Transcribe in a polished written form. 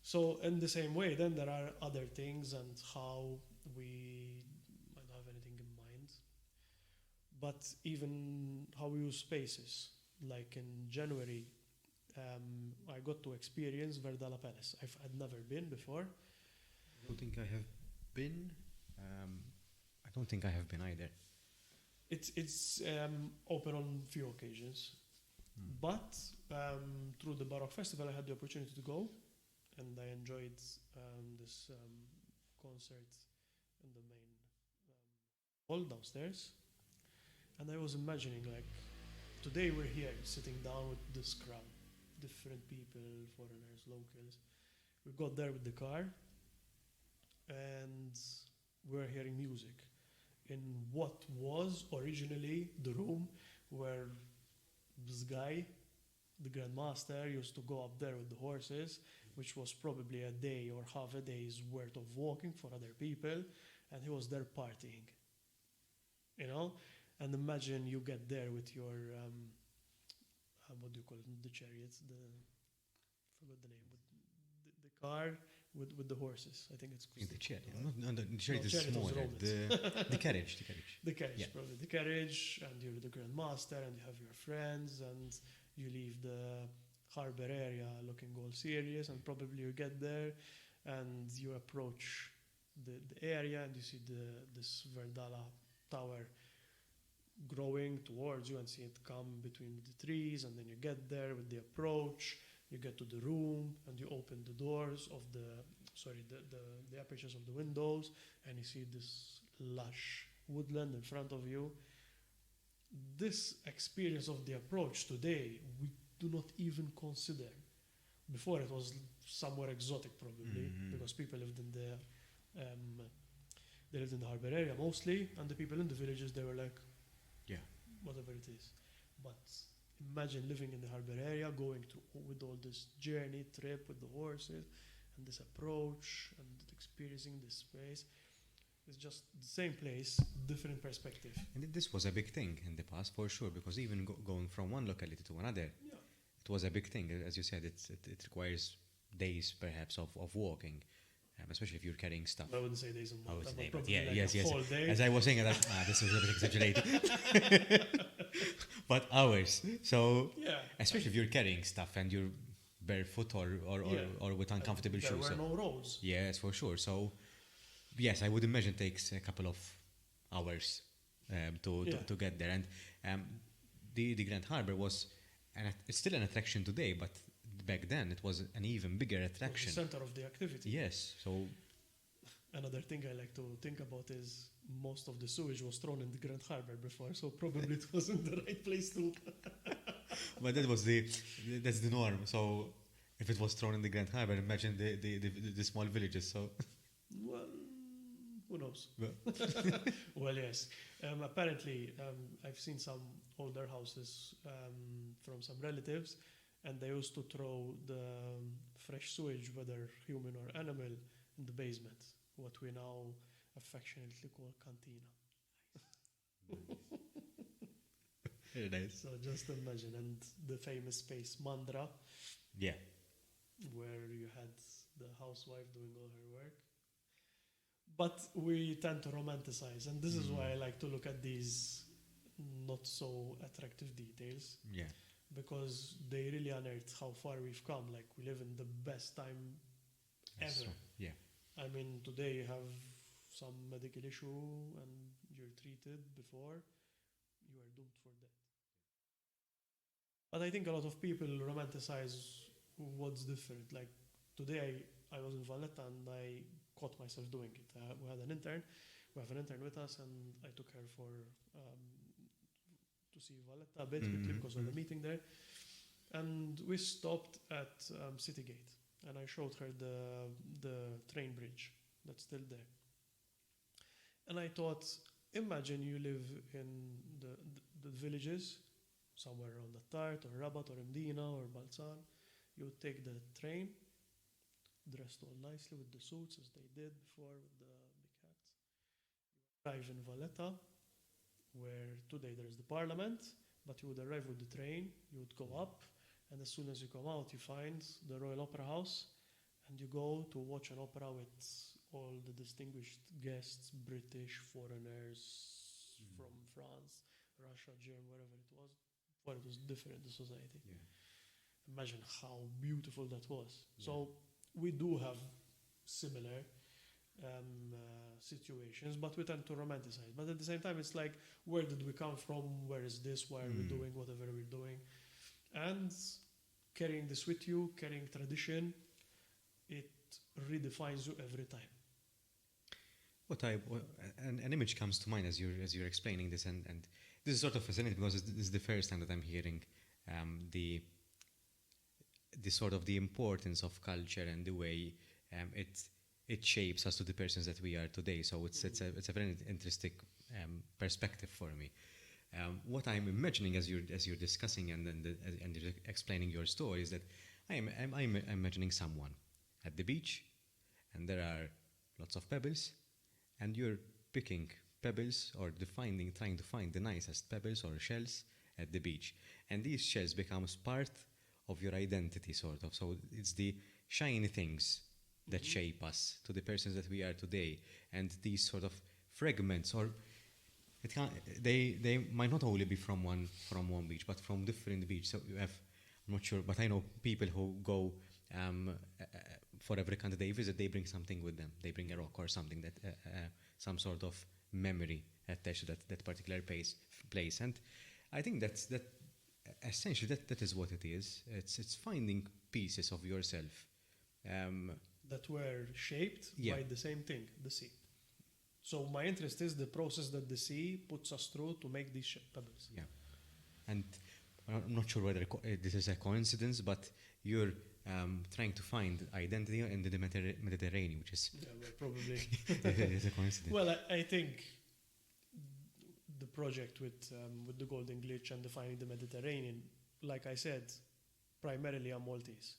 So in the same way, then there are other things and how we might not have anything in mind, but even how we use spaces. Like in January, I got to experience Verdala Palace. I'd never been before. I don't think I have been. Um, I don't think I have been either. It's open on few occasions, but through the Baroque Festival, I had the opportunity to go, and I enjoyed this concert in the main hall downstairs. And I was imagining, like, today we're here sitting down with this crowd, different people, foreigners, locals. We got there with the car, and we're hearing music in what was originally the room where this guy, the Grand Master, used to go up there with the horses, which was probably a day or half a day's worth of walking for other people, and he was there partying. You know? And imagine you get there with your, what do you call it? The chariots, forgot the name, but the car with the horses. I think it's In the chariot. uh, No, the chariot no, is chariot was smaller. Romans. The carriage. The carriage. The carriage, Yeah. probably. The carriage, and you're the Grand Master, and you have your friends, and you leave the harbor area looking all serious, and probably you get there, and you approach the area, and you see this Verdala tower growing towards you, and see it come between the trees, and then you get there with the approach, you get to the room, and you open the doors of the apertures of the windows, and you see this lush woodland in front of you. This experience of the approach today, we do not even consider. Before it was somewhere exotic, probably, because people lived in they lived in the harbor area mostly, and the people in the villages, they were like, Yeah. whatever it is. But imagine living in the harbor area, going through with all this journey, trip with the horses, and this approach, and experiencing this space. It's just the same place, different perspective. And this was a big thing in the past, for sure, because even going from one locality to another, Yeah. it was a big thing. As you said, it requires days, perhaps, of walking, especially if you're carrying stuff. I wouldn't say days and I would months, say, but but probably yeah, like yes, a yes. whole day. As I was saying, this is a bit exaggerated. But hours. So, Yeah. especially if you're carrying stuff and you're barefoot or with uncomfortable There shoes. were So, no roads. yes, for sure. So, yes, I would imagine it takes a couple of hours to get there. And the Grand Harbor was, it's still an attraction today, but back then it was an even bigger It was attraction. the center of the activity. Yes, so Another thing I like to think about is most of the sewage was thrown in the Grand Harbor before, so probably it wasn't the right place to. but that's the norm. So if it was thrown in the Grand Harbor, imagine the small villages. So Well, who knows? Well. Well, yes. Apparently, I've seen some older houses from some relatives, and they used to throw the fresh sewage, whether human or animal, in the basement, what we now affectionately call cantina. very nice. So just imagine, and the famous space Mandra, Yeah, where you had the housewife doing all her work. But we tend to romanticize, and this is why I like to look at these not so attractive details, yeah. because they really unearth how far we've come. Like, we live in the best time That's ever. true. Yeah. I mean, today you have some medical issue and you're treated before, you are doomed for death. But I think a lot of people romanticize what's different. Like, today I was in Valletta and I caught myself doing it. We have an intern with us, and I took her to see Valletta a bit quickly because of the meeting there. And we stopped at City Gate, and I showed her the train bridge that's still there. And I thought, imagine you live in the villages, somewhere around the Tart or Rabat or Mdina or Balsan. You would take the train, dressed all nicely with the suits as they did before with the big hats. Arrive in Valletta, where today there is the parliament, but you would arrive with the train, you would go up, and as soon as you come out, you find the Royal Opera House and you go to watch an opera with all the distinguished guests, British, foreigners from France, Russia, Germany, wherever it was. Well, it was different, the society. Yeah. Imagine how beautiful that was. Yeah. So we do have similar situations, but we tend to romanticize. But at the same time, it's like, where did we come from? Where is this? Why are we doing whatever we're doing? And carrying this with you, carrying tradition, it redefines you every time. An image comes to mind as you're explaining this, and this is sort of fascinating because this is the first time that I'm hearing the sort of the importance of culture and the way it shapes us to the persons that we are today. So it's a very interesting perspective for me. What I'm imagining as you're discussing and you're explaining your story is that I'm imagining someone at the beach, and there are lots of pebbles, and you're picking pebbles or trying to find the nicest pebbles or shells at the beach, and these shells becomes part of your identity, sort of. So it's the shiny things that shape us to the persons that we are today, and these sort of fragments, or they might not only be from one beach, but from different beaches. So you have, I'm not sure, but I know people who go for every country they visit, they bring something with them. They bring a rock or something that some sort of memory attached to that particular place. And I think that essentially that is what it is. It's finding pieces of yourself that were shaped by the same thing, the sea. So my interest is the process that the sea puts us through to make these pebbles. Yeah. And I'm not sure whether this is a coincidence, but you're trying to find identity in the Mediterranean, which is... Yeah, well, probably. It's a coincidence. Well, I think the project with the Golden Glitch and defining the Mediterranean, like I said, primarily I'm Maltese.